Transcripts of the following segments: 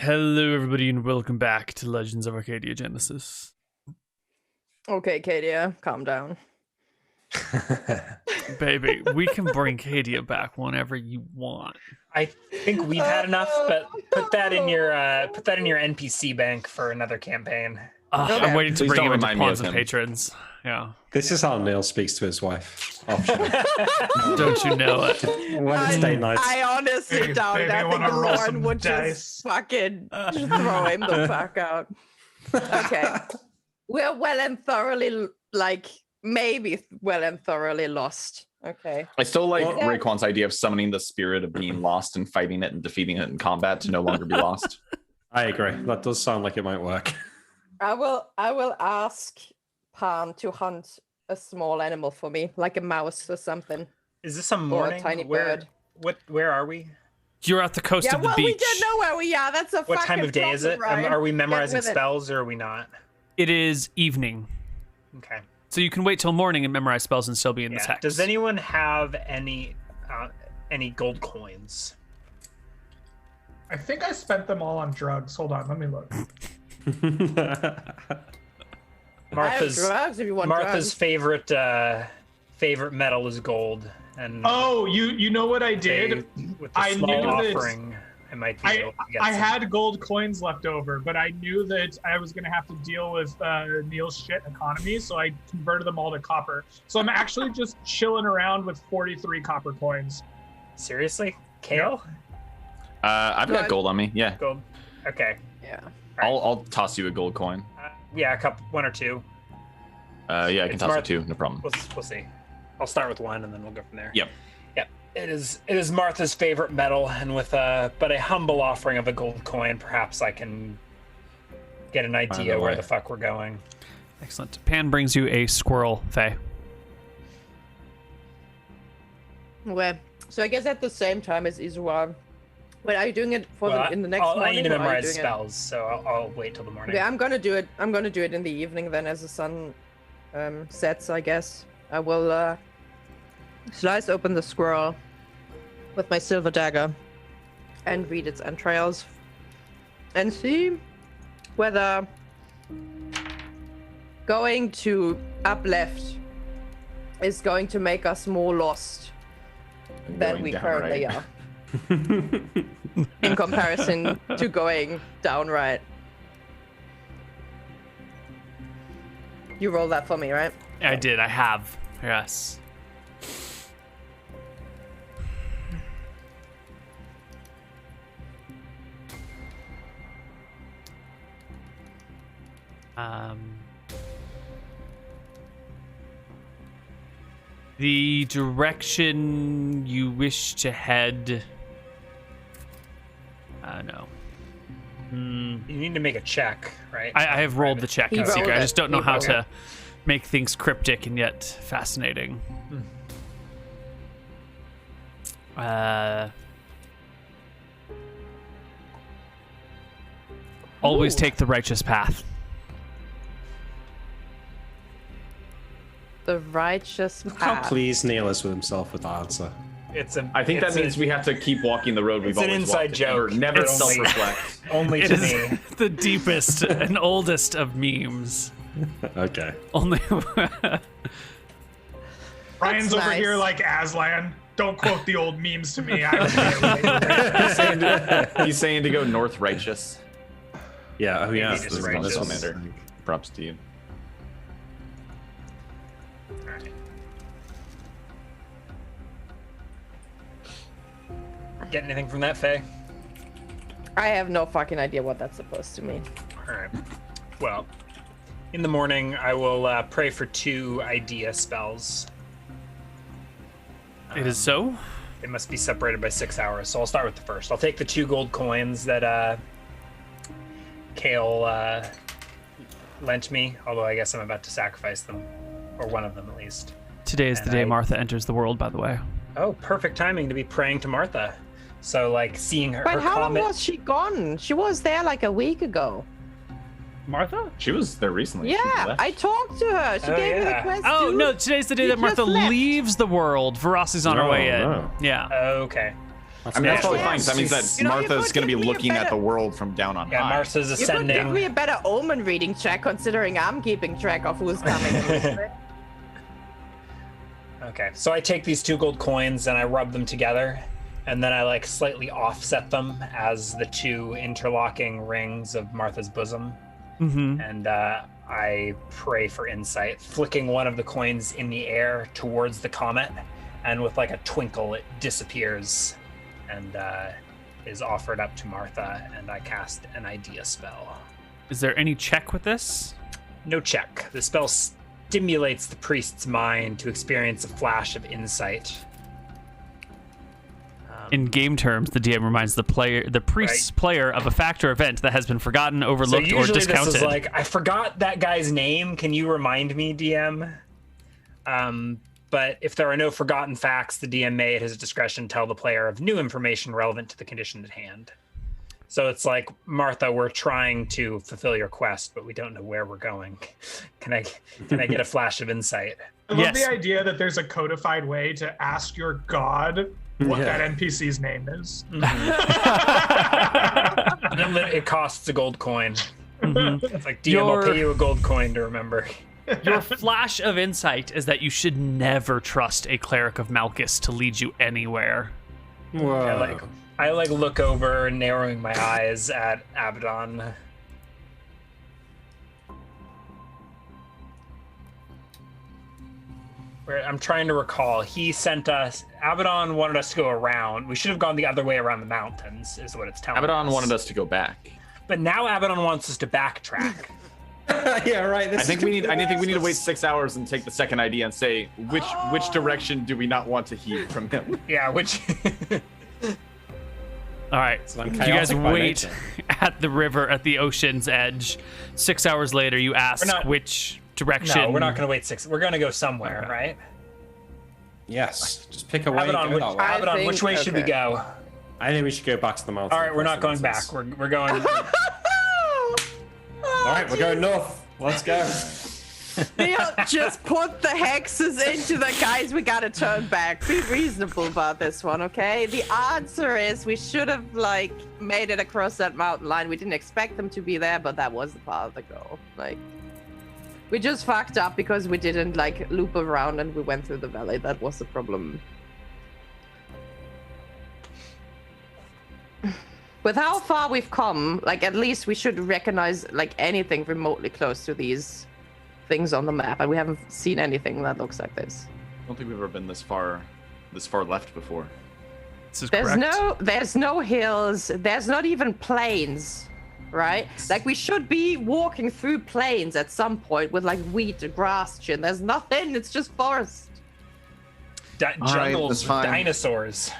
Hello, everybody, and welcome back to Legends of Arcadia Genesis. Okay, Kadia, calm down. Baby, we can bring Cadia back whenever you want. I think we've had enough, but put that in your NPC bank for another campaign. Okay. I'm waiting to Please bring don't him into remind me Pawns of of him. Patrons. Yeah. This is how Neal speaks to his wife. Don't you know it? When it's date night. I honestly doubt it. I think Lauren would just fucking throw him the fuck out. Okay. We're well and thoroughly, maybe well and thoroughly lost. Okay. I still like Well- Raekwon's idea of summoning the spirit of being lost and fighting it and defeating it in combat to no longer be lost. I agree. That does sound like it might work. I will ask Pan to hunt a small animal for me, like a mouse or something. Is this a Or morning? a tiny bird. Where are we? You're at the coast Yeah, of the well, beach. we didn't know where we are. That's a What fucking time of day is it? problem, Ryan. Are we Get memorizing with it. spells or are we not? It is evening. Okay. So you can wait till morning and memorize spells and still be in the text. Does anyone have any gold coins? I think I spent them all on drugs. Hold on, let me look. Martha's drugs if you want Martha's drugs. favorite metal is gold, and Oh, you know what I did? with the I small knew that- offering, I might be able to get I some. had gold coins left over, but I knew that I was going to have to deal with Neal's shit economy, so I converted them all to copper. So I'm actually just chilling around with 43 copper coins. Seriously, Kale? I've Go got ahead. gold on me. Yeah, Gold. Okay. Yeah. I'll toss you a gold coin. Yeah, one or two. Yeah, I can It's toss Marth- it too. No problem. We'll see. I'll start with one, and then we'll go from there. Yep. It is Martha's favorite metal, and with a humble offering of a gold coin, perhaps I can get an idea the where way. the fuck we're going. Excellent. Pan brings you a squirrel, Faye. Well, so I guess at the same time as Izuar. Wait, are you doing it in the next I morning? need to or are you memorize doing it- spells, so I'll wait till the morning. Okay, I'm gonna do it. I'm gonna do it in the evening then, as the sun sets. I guess I will slice open the squirrel with my silver dagger and read its entrails and see whether going to up left is going to make us more lost than Going we down currently right. are in comparison to going down right. You roll that for me, right? I did. I have. Yes. The direction you wish to head. No. You need to make a check, right? I have rolled the check He in rolled secret. I it. just don't know He how rolled to make things cryptic and yet fascinating. Always Ooh. take the righteous path. The righteous Look how path. pleased Neal is with himself with the answer. I think that means we have to keep walking the road we've it's an always inside walked. joke. Never It's only- self-reflect. only It to is me. the deepest and oldest of memes. Okay. Only Ryan's over nice. here like Aslan. Don't quote the old memes to me. I He's saying to go north righteous. Yeah, oh yeah. just this righteous. this Commander. Props to you. Get anything from that, Faye? I have no fucking idea what that's supposed to mean. All right. Well, in the morning, I will pray for 2 idea spells. it is so. They must be separated by 6 hours, so I'll start with the first. I'll take the 2 gold coins that Kale lent me, although I guess I'm about to sacrifice them, or one of them at least. Today is the And day I- Martha enters the world, by the way. Oh, perfect timing to be praying to Martha. So, like, seeing her, But her how long comment. was she gone? She was there like a week ago. Martha? She was there recently. She Yeah, left. I talked to her. She Oh, gave me the yeah. quest. Oh dude. no! Today's the day She that Martha just left. leaves the world. Verosi's on her No, way in. no. Yeah. Okay. I mean, that's probably Yeah. fine, 'cause that means that You know, you Martha's could going to be give me a looking at better- the world from down on Yeah, high. Martha's You could ascending. give me a better omen reading check, considering I'm keeping track of who's coming. and who's not. Okay, so I take these 2 gold coins and I rub them together, and then I like slightly offset them as the 2 interlocking rings of Martha's bosom, and I pray for insight, flicking one of the coins in the air towards the comet, and with like a twinkle, it disappears and is offered up to Martha, and I cast an idea spell. Is there any check with this? No check. The spell stimulates the priest's mind to experience a flash of insight. In game terms, the DM reminds the priest's player of a fact or event that has been forgotten, So overlooked, or usually discounted. this is like, I forgot that guy's name. Can you remind me, DM? But if there are no forgotten facts, the DM may, at his discretion, tell the player of new information relevant to the condition at hand. So it's like, Martha, we're trying to fulfill your quest, but we don't know where we're going. Can I get a flash of insight? I love Yes. the idea that there's a codified way to ask your god what Yeah. that NPC's name is. It costs a gold coin. It's like, DM, I'll pay you a gold coin to remember. Your flash of insight is that you should never trust a cleric of Malchus to lead you anywhere. Whoa. I look over, narrowing my eyes at Abaddon. I'm trying to recall. He sent us. Abaddon wanted us to go around. We should have gone the other way around the mountains, is what it's telling us. Abaddon wanted us to go back. But now Abaddon wants us to backtrack. Yeah, right. I think we need to wait 6 hours and take the second idea and say which direction do we not want to heed from him. Yeah, which. All right, So I'm you guys chaotic by wait nature. at the river at the ocean's edge. 6 hours later, you ask We're not- which direction. No, we're not going to wait 6. We're going to go somewhere, right? Yes. Just pick a way. Abaddon, Go that way. Abaddon, which way should we okay. go? I think we should go back to the mountain. All right, we're not across going the back. mountains. We're going. All right, we're going north. Let's go. Neal, just put the hexes into the guys. We gotta turn back. Be reasonable about this one, okay? The answer is we should have made it across that mountain line. We didn't expect them to be there, but that was the path to go. We just fucked up because we didn't loop around and we went through the valley. That was the problem. With how far we've come, at least we should recognize anything remotely close to these things on the map, and we haven't seen anything that looks like this. I don't think we've ever been this far left before. This is There's correct. there's no hills. There's not even plains, right? We should be walking through plains at some point with wheat and grass shit. There's nothing. It's just forest. right, Jungles that's with fine. dinosaurs.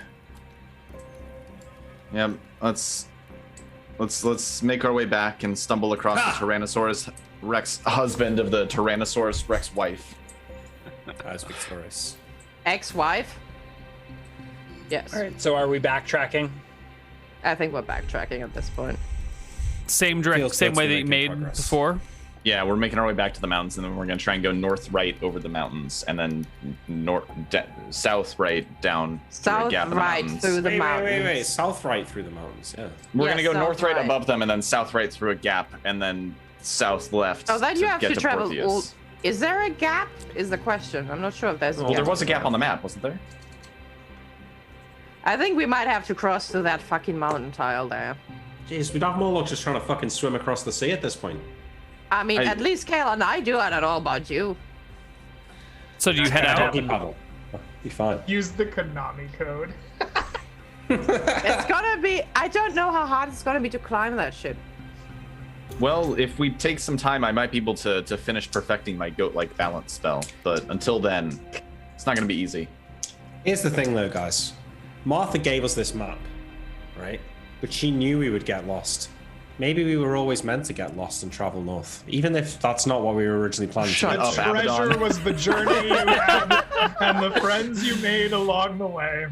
Yeah, let's make our way back and stumble across the Tyrannosaurus Rex husband of the Tyrannosaurus Rex wife. As victorious. Ex-wife. Yes. All right, so are we backtracking? I think we're backtracking at this point. Same Feels same good way to that you making made progress. before. Yeah, we're making our way back to the mountains, and then we're gonna try and go north-right over the mountains, and then south-right down through a South gap in the right mountains. through the Wait, mountains. wait. South right through the mountains. Yeah. We're Yeah, gonna go north-right south-right. above them, and then south-right through a gap, and then south-left. Oh, then you have get to travel. Portheous. All... Is there a gap? Is the question. I'm not sure if there's a Well, gap. there was a gap on the map, wasn't there? I think we might have to cross through that fucking mountain tile there. Jeez, we'd have more luck just trying to fucking swim across the sea at this point. I mean, I- at least Kayla and I do. I don't know about you. So do you head out? Doggy paddle. Be fine. Use the Konami code. It's gonna be. I don't know how hard it's gonna be to climb that shit. Well, if we take some time, I might be able to finish perfecting my goat-like balance spell. But until then, it's not gonna be easy. Here's the thing, though, guys. Martha gave us this map, right? But she knew we would get lost. Maybe we were always meant to get lost and travel north, even if that's not what we were originally planning Shut to do. up, Treasure Abaddon. was the journey you had and the friends you made along the way.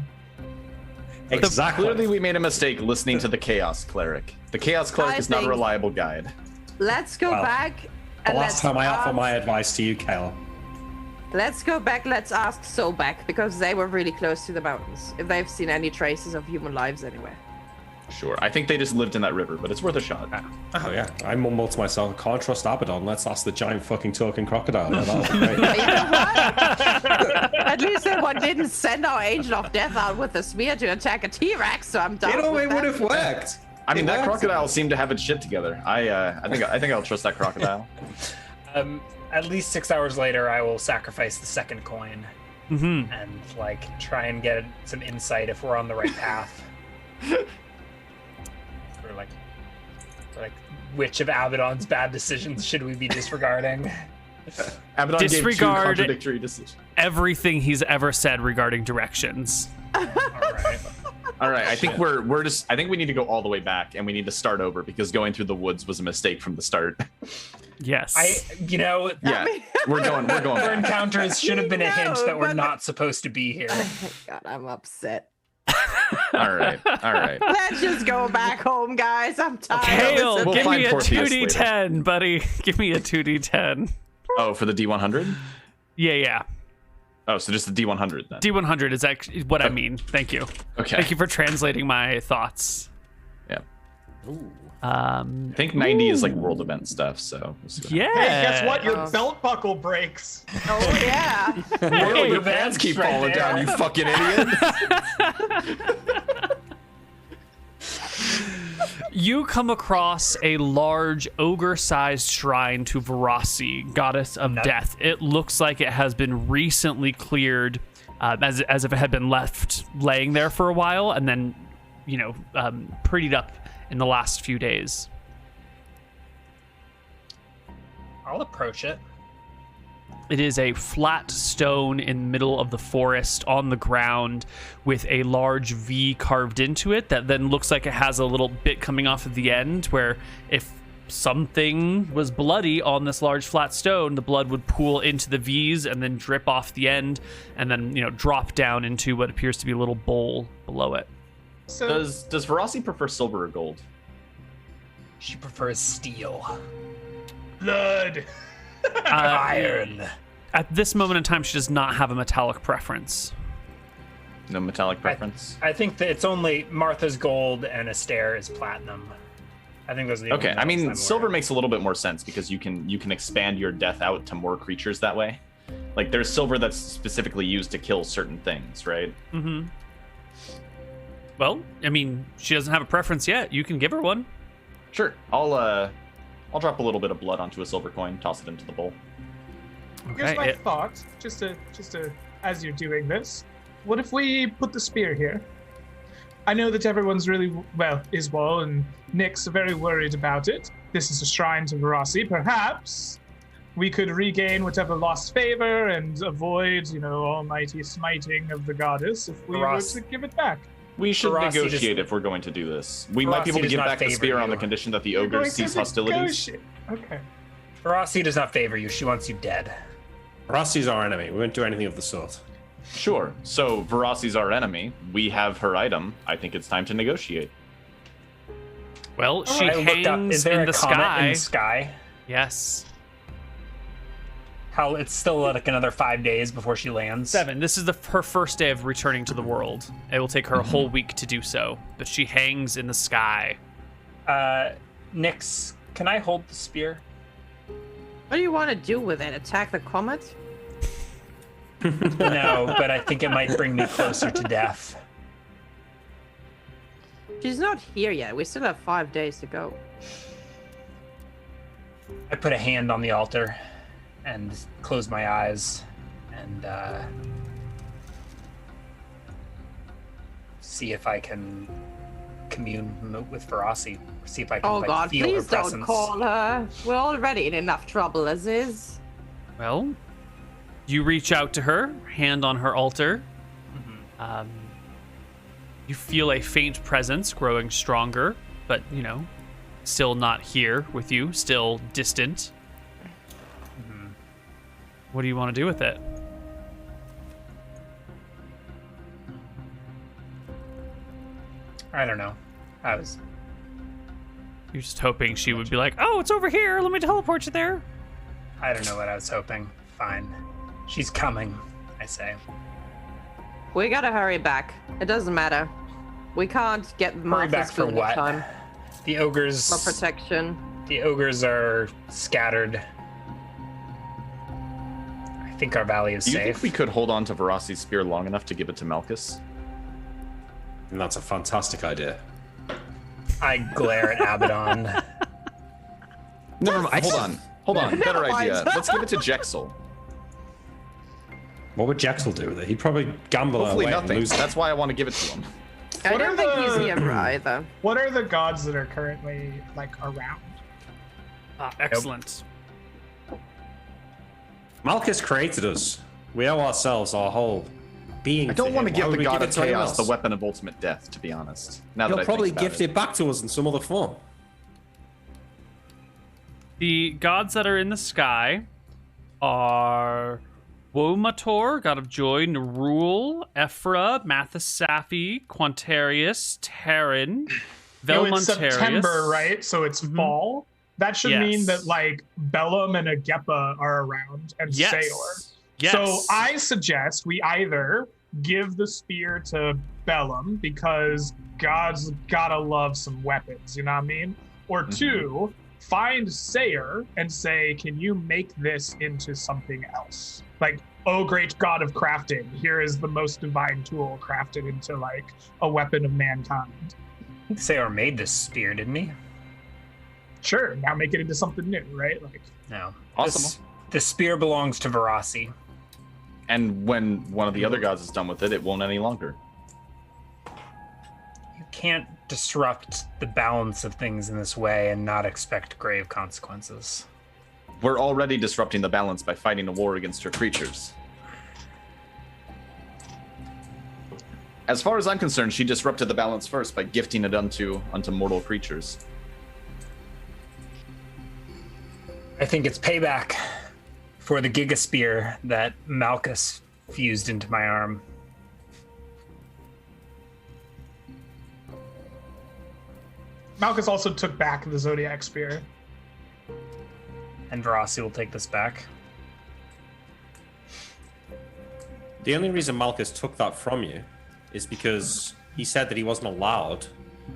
Exactly. Clearly, we made a mistake listening to the Chaos Cleric. The Chaos Cleric I is not a think- reliable guide. Let's go Well, back. The And last let's time I offer start- my advice to you, Kayla. Let's go back. Let's ask Sobek, because they were really close to the mountains. If they've seen any traces of human lives anywhere. Sure. I think they just lived in that river, but it's worth a shot. Oh yeah, I mumble to myself, can't trust Abaddon. Let's ask the giant fucking talking crocodile. Yeah, that'll be great. But you know what? At least that one didn't send our Angel of Death out with a spear to attack a T-Rex, so I'm done. You know, with it that. would have worked. I mean, It that worked. crocodile seemed to have its shit together. I think I'll trust that crocodile. At least 6 hours later, I will sacrifice the second coin and like try and get some insight if we're on the right path. or like, which of Abaddon's bad decisions should we be disregarding? Abaddon gave two Disregard contradictory decisions. everything he's ever said regarding directions. All right. All right, I think we're just. I think we need to go all the way back, and we need to start over because going through the woods was a mistake from the start. Yes. Yeah, we're going Our back. encounters should have been a hint that we're but- not supposed to be here. Oh, God, I'm upset. All right. Let's just go back home, guys. I'm tired. Hale, We'll give find me a Portheus 2d10, buddy. Give me a 2d10. Oh, for the D100. Yeah. Oh, so just the D100 then. D100 is actually what I mean. Thank you. Okay. Thank you for translating my thoughts. Yeah. Ooh. I think 90 is like world event stuff. So. We'll see what Yeah. Hey, guess what? Your belt buckle breaks. Oh, yeah. Whoa, your Hey, pants keep right falling there. down, you fucking idiot. You come across a large ogre-sized shrine to Varasi, goddess of death. It looks like it has been recently cleared, as if it had been left laying there for a while, and then, prettied up in the last few days. I'll approach it. It is a flat stone in the middle of the forest on the ground with a large V carved into it that then looks like it has a little bit coming off at the end where if something was bloody on this large flat stone, the blood would pool into the V's and then drip off the end and then, drop down into what appears to be a little bowl below it. So Does Varasi prefer silver or gold? She prefers steel. blood. Iron. At this moment in time, she does not have a metallic preference. No metallic preference? I think that it's only Martha's gold and Astaire is platinum. I think those are the only Okay, I metals mean, I'm silver aware of. makes a little bit more sense because you can expand your death out to more creatures that way. Like, there's silver that's specifically used to kill certain things, right? Mm-hmm. Well, I mean, she doesn't have a preference yet. You can give her one. Sure. I'll drop a little bit of blood onto a silver coin, toss it into the bowl. Here's Okay, my it- thought, just to as you're doing this, what if we put the spear here? I know that everyone's really, Iswal and Nyx are very worried about it. This is a shrine to Varasi. Perhaps we could regain whatever lost favor and avoid, almighty smiting of the goddess if we were to give it back. We should Varasi negotiate does- if we're going to do this. We might be able Varasi to does give not back the favor spear on you. the condition that the We're going ogre to cease hostilities. negotiate. Okay. Varasi does not favor you. She wants you dead. Rassi's our enemy. We won't do anything of the sort. Sure. So Varasi's our enemy. We have her item. I think it's time to negotiate. Well, she I looked up. hangs Is there in a the comet sky. in the sky? Yes. How it's still like another 5 days before she lands. 7. This is her first day of returning to the world. It will take her a whole week to do so, but she hangs in the sky. Nyx, can I hold the spear? What do you want to do with it? Attack the comet? No, but I think it might bring me closer to death. She's not here yet. We still have 5 days to go. I put a hand on the altar and close my eyes and see if I can commune with Varasi. See if I can Oh God, feel please her don't presence. call her. We're already in enough trouble as is. Well, you reach out to her, hand on her altar. You feel a faint presence growing stronger, but, still not here with you, still distant. What do you want to do with it? I don't know. You're just hoping she would be like, oh, it's over here. Let me teleport you there. I don't know what I was hoping. Fine. She's coming, I say. We gotta hurry back. It doesn't matter. We can't get Hurry Martha's back for food in what? time The ogres. for protection. The ogres are scattered. I think our valley is Do you safe. think we could hold on to Veraci's spear long enough to give it to Malchus? And that's a fantastic idea. I glare at Abaddon. Never mind. Hold on. Better mind. idea. Let's give it to Jexel. What would Jexel do with it? He'd probably gamble Hopefully away and nothing. lose it. That's why I want to give it to him. I What don't are think the- he's here either. What are the gods that are currently like around? Excellent. Malchus created us. We owe ourselves our whole being. I don't want to him. give Why the would we god it of to anyone chaos the else? weapon of ultimate death, to be honest. Now that He'll I probably think about gift it back to us in some other form. The gods that are in the sky are Womator, god of joy, Nerul, Ephra, Mathasafi, Quantarius, Terran, No, it's Velmontarius. September, right? So it's fall. That should mean Yes. that like Bellum and Agepa are around and Yes. Sayor. Yes. So I suggest we either give the spear to Bellum because God's gotta love some weapons, you know what I mean? Or two, find Sayer and say, can you make this into something else? Like, oh great god of crafting, here is the most divine tool crafted into like a weapon of mankind. I think Sayor made this spear, didn't he? Sure, now make it into something new, right? Like, No. Awesome. The spear belongs to Veraci. And when one of the other gods is done with it, it won't any longer. You can't disrupt the balance of things in this way and not expect grave consequences. We're already disrupting the balance by fighting a war against her creatures. As far as I'm concerned, she disrupted the balance first by gifting it unto mortal creatures. I think it's payback for the Giga Spear that Malchus fused into my arm. Malchus also took back the Zodiac Spear. And Veraci will take this back. The only reason Malchus took that from you is because he said that he wasn't allowed to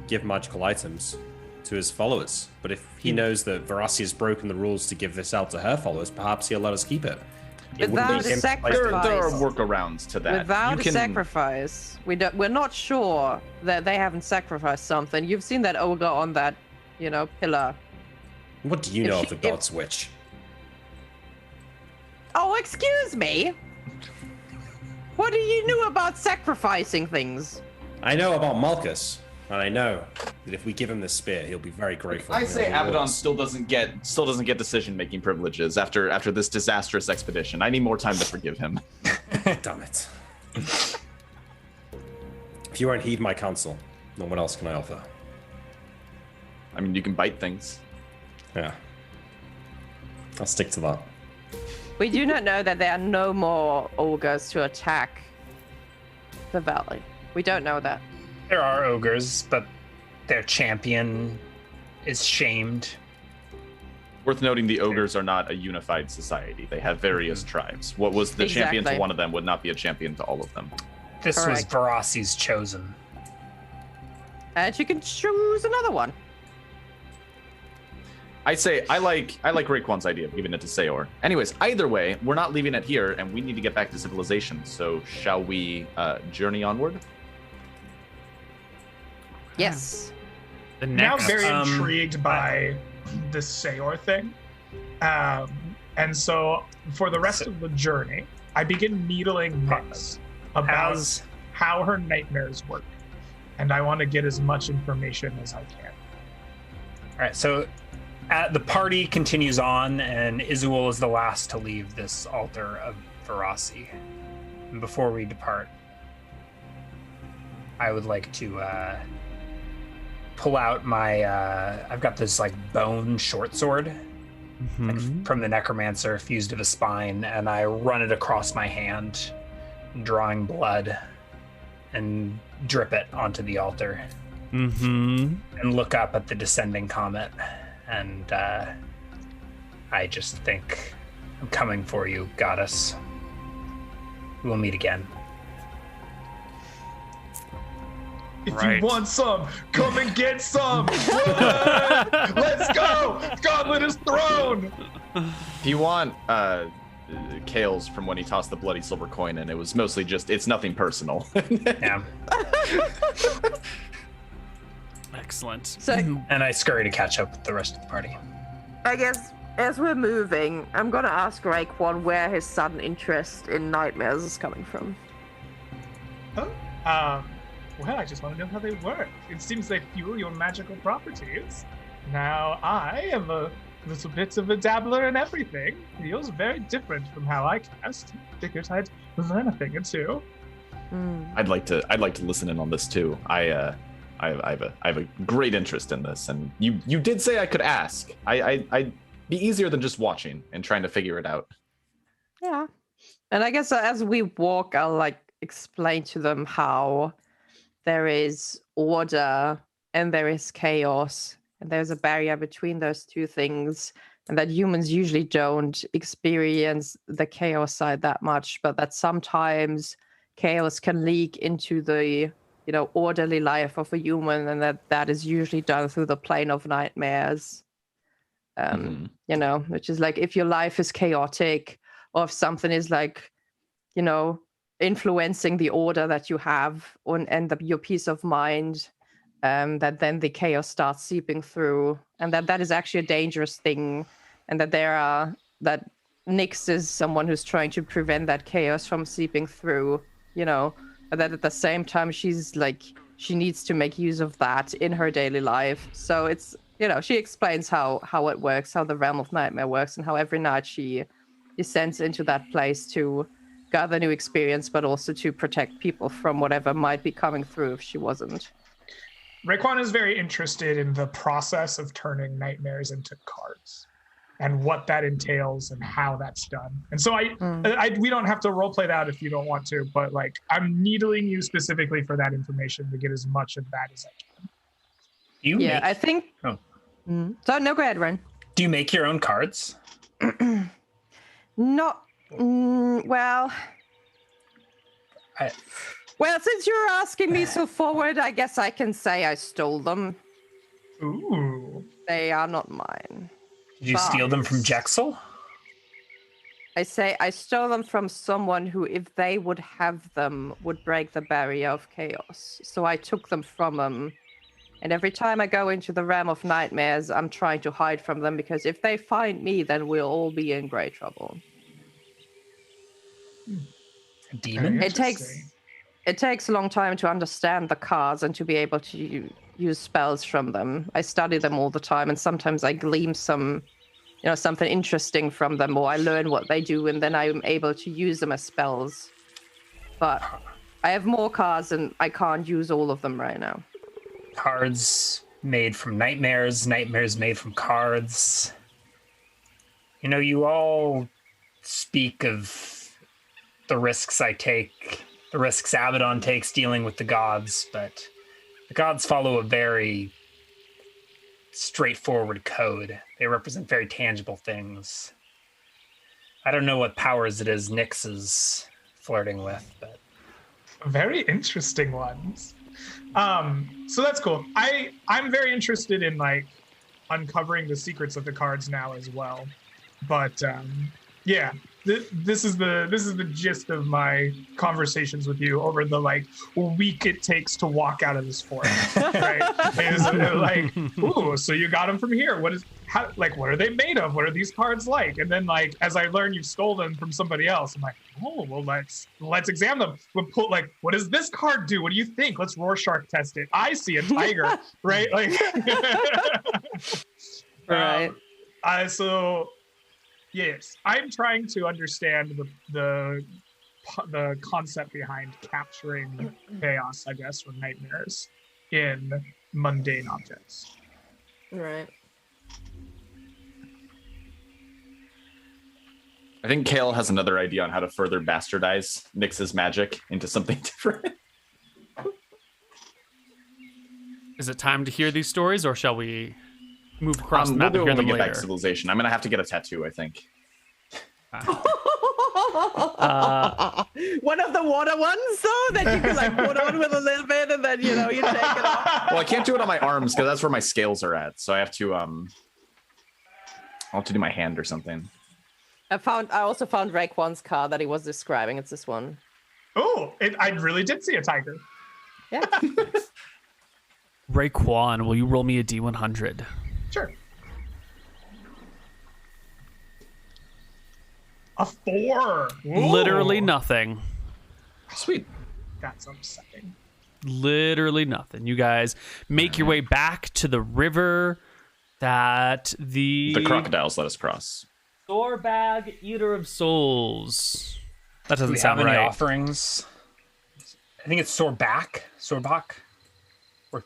give magical items to his followers. But if he knows that Veraci has broken the rules to give this out to her followers, perhaps he'll let us keep it. It wouldn't Without be a him- sacrifice. There are workarounds to that. Without You a can- sacrifice, we're not sure that they haven't sacrificed something. You've seen that ogre on that, pillar. What do you If know she- of the God's Witch? Oh, excuse me. What do you know about sacrificing things? I know about Malchus, and I know that if we give him this spear, he'll be very grateful. I and say he'll reward Abaddon us. still doesn't get decision-making privileges after this disastrous expedition. I need more time to forgive him. Damn it. If you won't heed my counsel, then what else can I offer? I mean, you can bite things. Yeah. I'll stick to that. We do not know that there are no more ogres to attack the valley. We don't know that. There are ogres, but their champion is shamed. Worth noting, the ogres are not a unified society. They have various tribes. What was the champion to Exactly. one of them would not be a champion to all of them. This was Correct. Veraci's chosen. And you can choose another one. I say I like Raekwon's idea of giving it to Sayor. Anyways, either way, we're not leaving it here, and we need to get back to civilization. So shall we journey onward? Yes. The Now next. very intrigued by this Sayor thing. And so for the rest of the journey, I begin needling Nyx about As how her nightmares work. And I want to get as much information as I can. all right, so the party continues on, and Izuul is the last to leave this altar of Veraci. And before we depart, I would like to pull out my. I've got this like bone short sword like, from the necromancer, fused to the spine, and I run it across my hand, drawing blood, and drip it onto the altar. Mm-hmm. And look up at the descending comet, and I just think, I'm coming for you, goddess. we will meet again. If you want some, come and get some. What? Let's go. Gauntlet is thrown. If you want Kale's from when he tossed the bloody silver coin in, it was mostly just, it's nothing personal. Yeah. Excellent. So And I scurry to catch up with the rest of the party. I guess as we're moving, I'm gonna ask Raekwon where his sudden interest in nightmares is coming from. Oh, well, I just want to know how they work. It seems they fuel your magical properties. Now, I am a little bit of a dabbler in everything. Feels very different from how I cast. Figured I'd learn a thing or two. I'd like to listen in on this too. I have a great interest in this, and you did say I could ask. I'd be easier than just watching and trying to figure it out. Yeah. And I guess as we walk, I'll explain to them how there is order and there is chaos, and there's a barrier between those two things, and that humans usually don't experience the chaos side that much, but that sometimes chaos can leak into the orderly life of a human, and that is usually done through the plane of nightmares. Which is if your life is chaotic, or if something is influencing the order that you have and your peace of mind, that then the chaos starts seeping through, and that is actually a dangerous thing, and that that Nyx is someone who's trying to prevent that chaos from seeping through, but that at the same time she needs to make use of that in her daily life. So it's she explains how it works, how the realm of nightmare works, and how every night she descends into that place to gather new experience, but also to protect people from whatever might be coming through if she wasn't. Raekwon is very interested in the process of turning nightmares into cards and what that entails and how that's done. And so we don't have to roleplay that if you don't want to, but I'm needling you specifically for that information to get as much of that as I can. I think. Oh. So no, go ahead, Ren. Do you make your own cards? Not. Well, since you're asking me so forward, I guess I can say I stole them. Ooh. They are not mine. Did you steal them from Jexel? I say I stole them from someone who, if they would have them, would break the barrier of chaos. So I took them from them. And every time I go into the realm of nightmares, I'm trying to hide from them, because if they find me, then we'll all be in great trouble. A demon? It takes a long time to understand the cards and to be able to use spells from them. I study them all the time, and sometimes I glean something interesting from them, or I learn what they do, and then I'm able to use them as spells. But I have more cards, and I can't use all of them right now. Cards made from nightmares, nightmares made from cards. You all speak of the risks I take, the risks Abaddon takes dealing with the gods, but the gods follow a very straightforward code. They represent very tangible things. I don't know what powers it is Nyx is flirting with, but very interesting ones. So that's cool. I'm very interested in uncovering the secrets of the cards now as well. But this is the gist of my conversations with you over the week it takes to walk out of this forest. Right? Ooh, so you got them from here. What are they made of? What are these cards like? And then as I learn you stole them from somebody else, I'm like, oh well, let's examine them. We'll put what does this card do? What do you think? Let's Rorschach test it. I see a tiger, right? Right. So yes, I'm trying to understand the concept behind capturing chaos, I guess, or nightmares in mundane objects. Right. I think Kale has another idea on how to further bastardize Nyx's magic into something different. Is it time to hear these stories, or shall we move across the map we'll and hear do it when them we get back later? to civilization. I'm gonna have to get a tattoo, I think. One of the water ones, though, that you can like put on with a little bit, and then you take it off. Well, I can't do it on my arms because that's where my scales are at. So I have to I'll have to do my hand or something. I also found Raekwon's car that he was describing. It's this one. Oh, I really did see a tiger. Yeah. Raekwon, will you roll me a D100? Sure. A 4. Ooh. Literally nothing. Sweet. That's upsetting. Literally nothing. You guys make your way back to the river that the crocodiles let us cross. Sorbag, Eater of Souls. That doesn't Do we sound have any right. offerings? I think it's Sorbak. Sorbek. I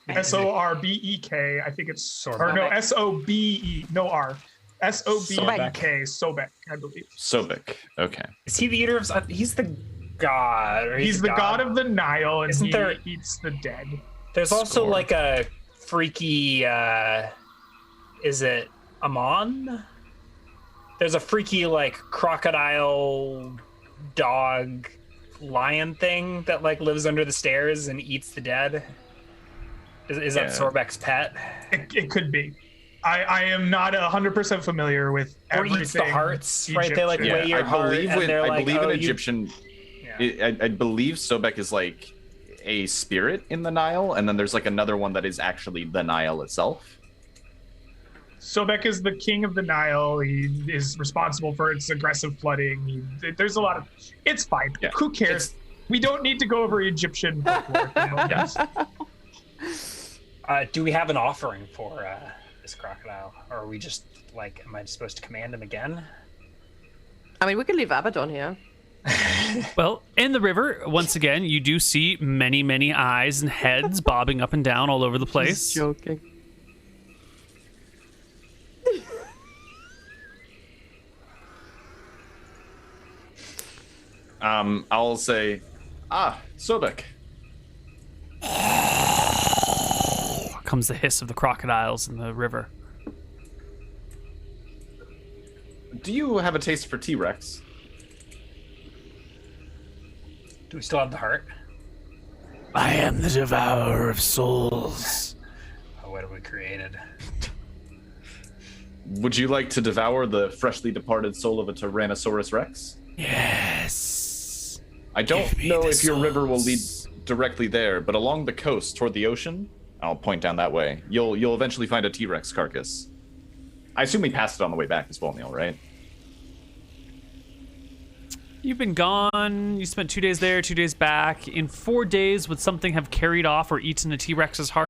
think it's Sorbek. or no Sobe. No R. Sobek. Sobek, I believe. Sobek. Okay. Is he the eater of? He's the god. Or He's the god of the Nile, and Isn't there- eats the dead. There's also Score. like a freaky. Is it Amon? There's a freaky like crocodile, dog, lion thing that like lives under the stairs and eats the dead. Is that Sorbek's pet? It could be. I am not 100% familiar with Or everything. eats the hearts, right? They like Egyptian. weigh your heart, and they're I like, believe oh, in you- Egyptian. Yeah. I believe Sobek is like a spirit in the Nile, and then there's like another one that is actually the Nile itself. Sobek is the king of the Nile. He is responsible for its aggressive flooding. There's a lot of. It's fine. Yeah. Who cares? We don't need to go over Egyptian folklore at the moment. Do we have an offering for this crocodile, or are we just like? Am I supposed to command him again? I mean, we could leave Abaddon here. Well, in the river, once again, you do see many, many eyes and heads bobbing up and down all over the place. Joking. I'll say, Sobek. Comes the hiss of the crocodiles in the river. Do you have a taste for T-Rex? Do we still have the heart? I am the devourer of souls. Oh, what have we created? Would you like to devour the freshly departed soul of a Tyrannosaurus Rex? Yes. I don't Give me know the if your river will lead souls. directly there, but along the coast toward the ocean, I'll point down that way. You'll eventually find a T-Rex carcass. I assume we passed it on the way back as well, Neal, right? You've been gone. You spent 2 days there, 2 days back. In 4 days, would something have carried off or eaten a T-Rex's heart?